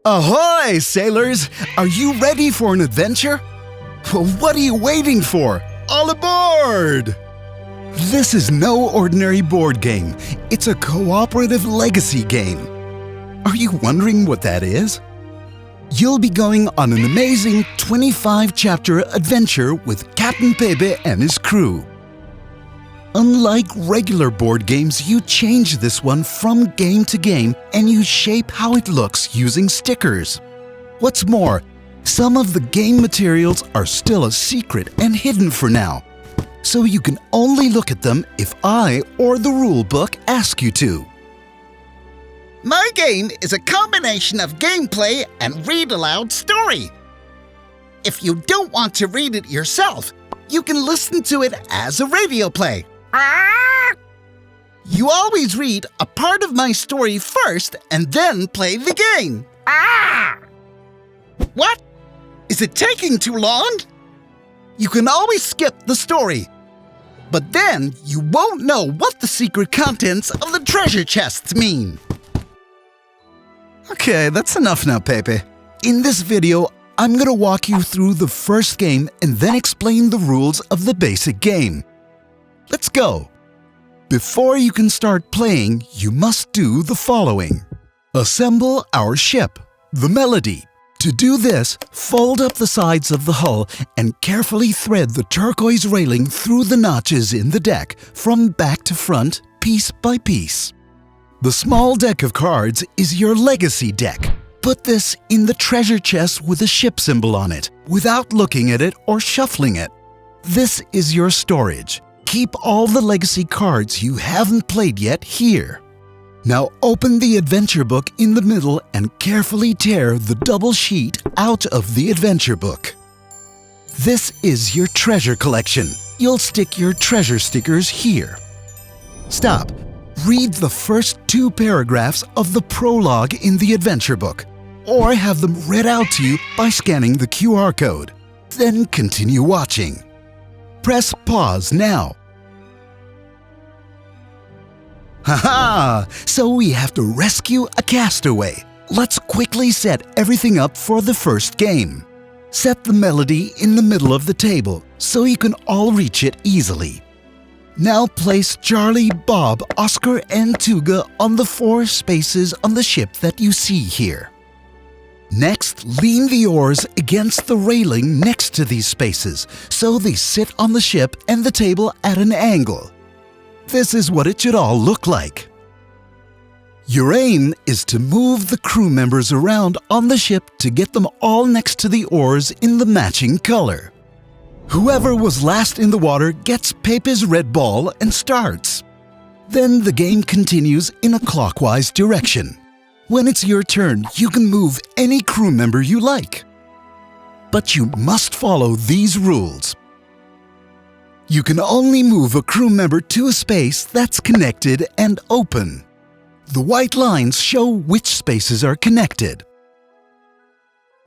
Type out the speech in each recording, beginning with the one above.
Ahoy, sailors! Are you ready for an adventure? Well, what are you waiting for? All aboard! This is no ordinary board game. It's a cooperative legacy game. Are you wondering what that is? You'll be going on an amazing 25-chapter adventure with Capt'n Pepe and his crew. Unlike regular board games, you change this one from game to game and you shape how it looks using stickers. What's more, some of the game materials are still a secret and hidden for now, so you can only look at them if I or the rulebook ask you to. My game is a combination of gameplay and read-aloud story. If you don't want to read it yourself, you can listen to it as a radio play. You always read a part of my story first and then play the game. What? Is it taking too long? You can always skip the story, but then you won't know what the secret contents of the treasure chests mean. Okay, that's enough now, Pepe. In this video, I'm gonna walk you through the first game and then explain the rules of the basic game. Let's go! Before you can start playing, you must do the following. Assemble our ship, the Melody. To do this, fold up the sides of the hull and carefully thread the turquoise railing through the notches in the deck, from back to front, piece by piece. The small deck of cards is your legacy deck. Put this in the treasure chest with a ship symbol on it, without looking at it or shuffling it. This is your storage. Keep all the legacy cards you haven't played yet here. Now open the adventure book in the middle and carefully tear the double sheet out of the adventure book. This is your treasure collection. You'll stick your treasure stickers here. Stop. Read the first 2 paragraphs of the prologue in the adventure book, or have them read out to you by scanning the QR code. Then continue watching. Press pause now. Haha! So we have to rescue a castaway. Let's quickly set everything up for the first game. Set the Melody in the middle of the table so you can all reach it easily. Now place Charlie, Bob, Oscar, and Tuga on the 4 spaces on the ship that you see here. Next, lean the oars against the railing next to these spaces so they sit on the ship and the table at an angle. This is what it should all look like. Your aim is to move the crew members around on the ship to get them all next to the oars in the matching color. Whoever was last in the water gets Pepe's red ball and starts. Then the game continues in a clockwise direction. When it's your turn, you can move any crew member you like. But you must follow these rules. You can only move a crew member to a space that's connected and open. The white lines show which spaces are connected.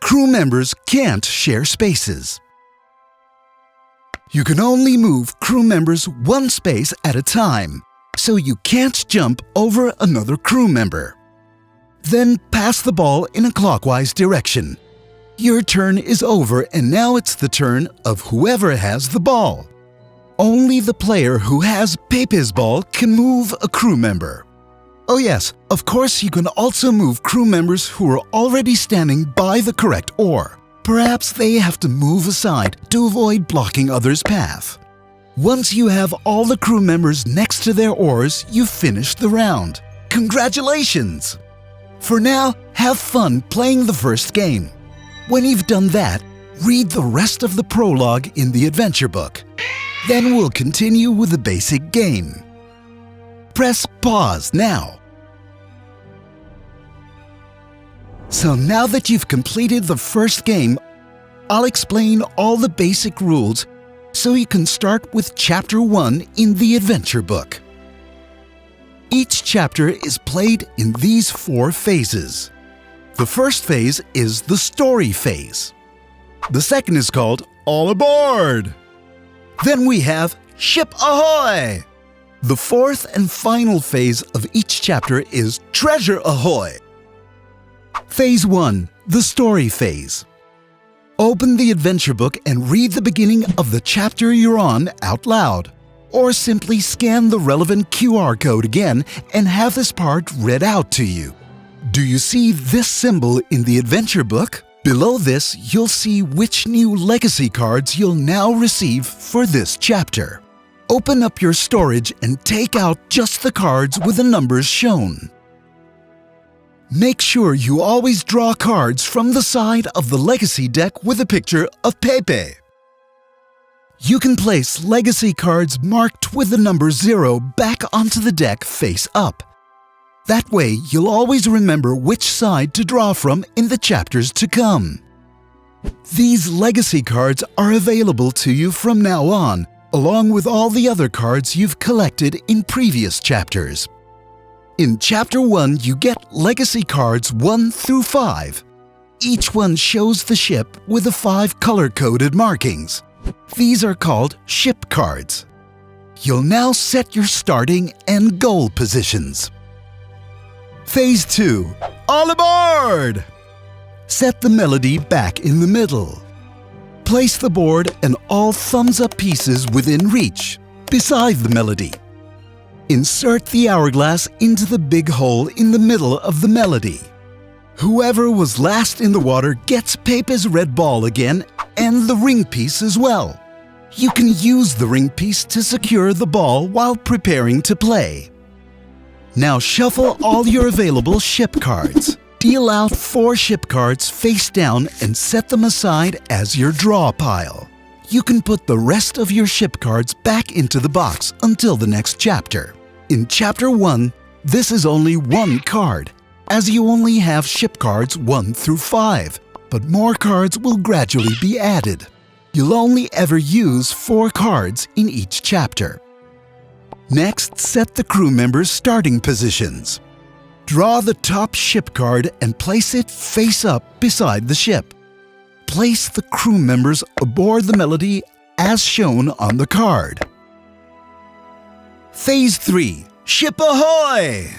Crew members can't share spaces. You can only move crew members 1 space at a time, so you can't jump over another crew member. Then pass the ball in a clockwise direction. Your turn is over and now it's the turn of whoever has the ball. Only the player who has Pepe's ball can move a crew member. Oh yes, of course you can also move crew members who are already standing by the correct oar. Perhaps they have to move aside to avoid blocking others' path. Once you have all the crew members next to their oars, you've finished the round. Congratulations! For now, have fun playing the first game. When you've done that, read the rest of the prologue in the adventure book. Then we'll continue with the basic game. Press pause now. So now that you've completed the first game, I'll explain all the basic rules so you can start with Chapter 1 in the adventure book. Each chapter is played in these 4 phases. The first phase is the story phase. The second is called All Aboard! Then we have Ship Ahoy! The fourth and final phase of each chapter is Treasure Ahoy! Phase 1. The Story Phase. Open the adventure book and read the beginning of the chapter you're on out loud. Or simply scan the relevant QR code again and have this part read out to you. Do you see this symbol in the adventure book? Below this, you'll see which new legacy cards you'll now receive for this chapter. Open up your storage and take out just the cards with the numbers shown. Make sure you always draw cards from the side of the legacy deck with a picture of Pepe. You can place legacy cards marked with the number 0 back onto the deck face up. That way, you'll always remember which side to draw from in the chapters to come. These legacy cards are available to you from now on, along with all the other cards you've collected in previous chapters. In Chapter 1, you get legacy cards 1 through 5. Each one shows the ship with the 5 color-coded markings. These are called ship cards. You'll now set your starting and goal positions. Phase 2. All aboard! Set the melody back in the middle. Place the board and all thumbs-up pieces within reach, beside the melody. Insert the hourglass into the big hole in the middle of the melody. Whoever was last in the water gets Pepe's red ball again and the ring piece as well. You can use the ring piece to secure the ball while preparing to play. Now shuffle all your available ship cards. Deal out 4 ship cards face down and set them aside as your draw pile. You can put the rest of your ship cards back into the box until the next chapter. In Chapter 1, this is only 1 card, as you only have ship cards 1 through 5, but more cards will gradually be added. You'll only ever use 4 cards in each chapter. Next, set the crew members' starting positions. Draw the top ship card and place it face up beside the ship. Place the crew members aboard the melody as shown on the card. Phase 3. Ship Ahoy!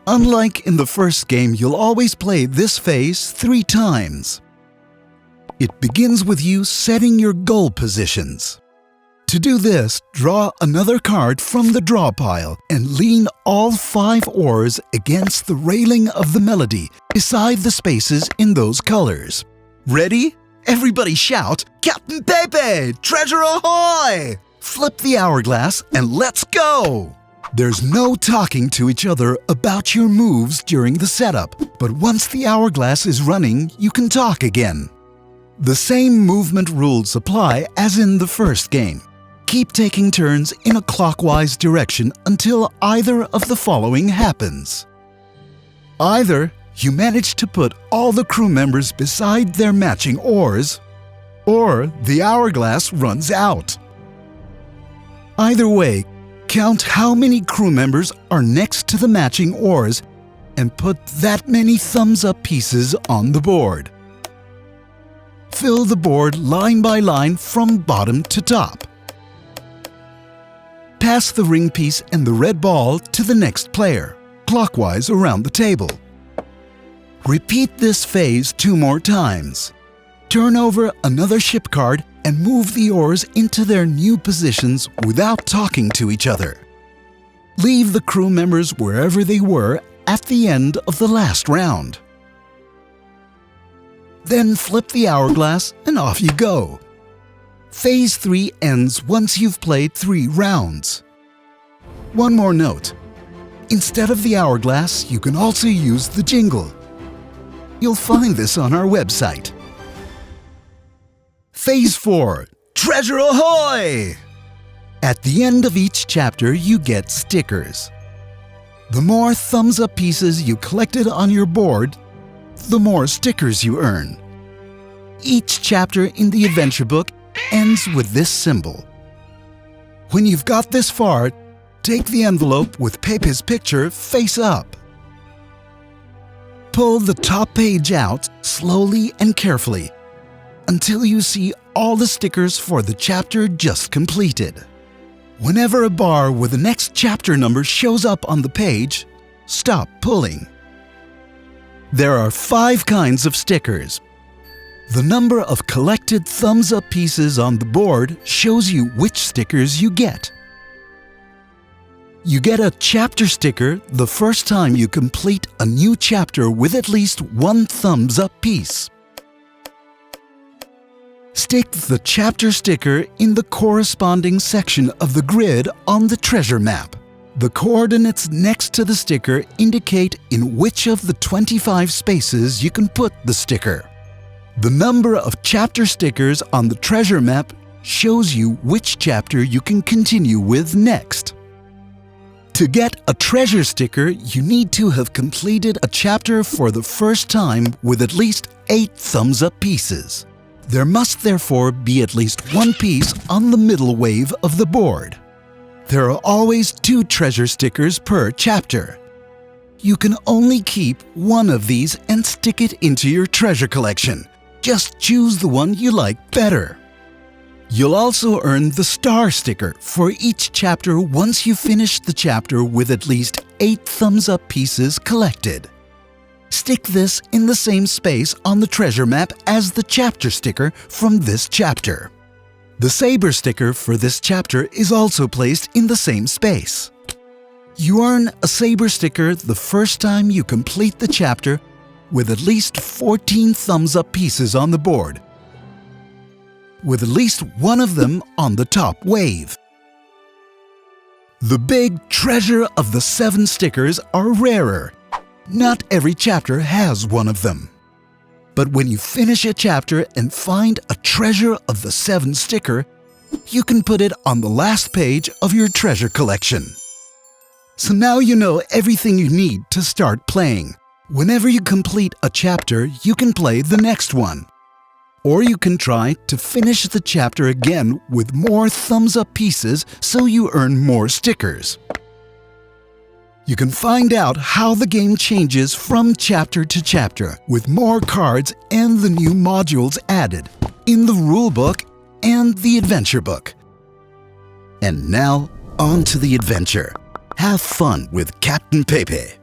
Unlike in the first game, you'll always play this phase 3 times. It begins with you setting your goal positions. To do this, draw another card from the draw pile and lean all 5 oars against the railing of the melody beside the spaces in those colors. Ready? Everybody shout, "Capt'n Pepe! Treasure ahoy!" Flip the hourglass and let's go! There's no talking to each other about your moves during the setup, but once the hourglass is running, you can talk again. The same movement rules apply as in the first game. Keep taking turns in a clockwise direction until either of the following happens. Either you manage to put all the crew members beside their matching oars, or the hourglass runs out. Either way, count how many crew members are next to the matching oars and put that many thumbs-up pieces on the board. Fill the board line by line from bottom to top. Pass the ring piece and the red ball to the next player, clockwise around the table. Repeat this phase 2 more times. Turn over another ship card and move the oars into their new positions without talking to each other. Leave the crew members wherever they were at the end of the last round. Then flip the hourglass and off you go. Phase 3 ends once you've played 3 rounds. One more note. Instead of the hourglass, you can also use the jingle. You'll find this on our website. Phase 4. Treasure ahoy! At the end of each chapter, you get stickers. The more thumbs-up pieces you collected on your board, the more stickers you earn. Each chapter in the adventure book ends with this symbol. When you've got this far, take the envelope with Pepe's picture face up. Pull the top page out slowly and carefully until you see all the stickers for the chapter just completed. Whenever a bar with the next chapter number shows up on the page, stop pulling. There are 5 kinds of stickers. The number of collected thumbs-up pieces on the board shows you which stickers you get. You get a chapter sticker the first time you complete a new chapter with at least 1 thumbs-up piece. Stick the chapter sticker in the corresponding section of the grid on the treasure map. The coordinates next to the sticker indicate in which of the 25 spaces you can put the sticker. The number of chapter stickers on the treasure map shows you which chapter you can continue with next. To get a treasure sticker, you need to have completed a chapter for the first time with at least 8 thumbs-up pieces. There must therefore be at least 1 piece on the middle wave of the board. There are always 2 treasure stickers per chapter. You can only keep 1 of these and stick it into your treasure collection. Just choose the one you like better. You'll also earn the star sticker for each chapter once you finish the chapter with at least 8 thumbs-up pieces collected. Stick this in the same space on the treasure map as the chapter sticker from this chapter. The saber sticker for this chapter is also placed in the same space. You earn a saber sticker the first time you complete the chapter with at least 14 thumbs-up pieces on the board, with at least 1 of them on the top wave. The big treasure of the 7 stickers are rarer. Not every chapter has 1 of them. But when you finish a chapter and find a treasure of the 7 sticker, you can put it on the last page of your treasure collection. So now you know everything you need to start playing. Whenever you complete a chapter, you can play the next one. Or you can try to finish the chapter again with more thumbs-up pieces so you earn more stickers. You can find out how the game changes from chapter to chapter with more cards and the new modules added in the rulebook and the adventure book. And now, on to the adventure. Have fun with Capt'n Pepe.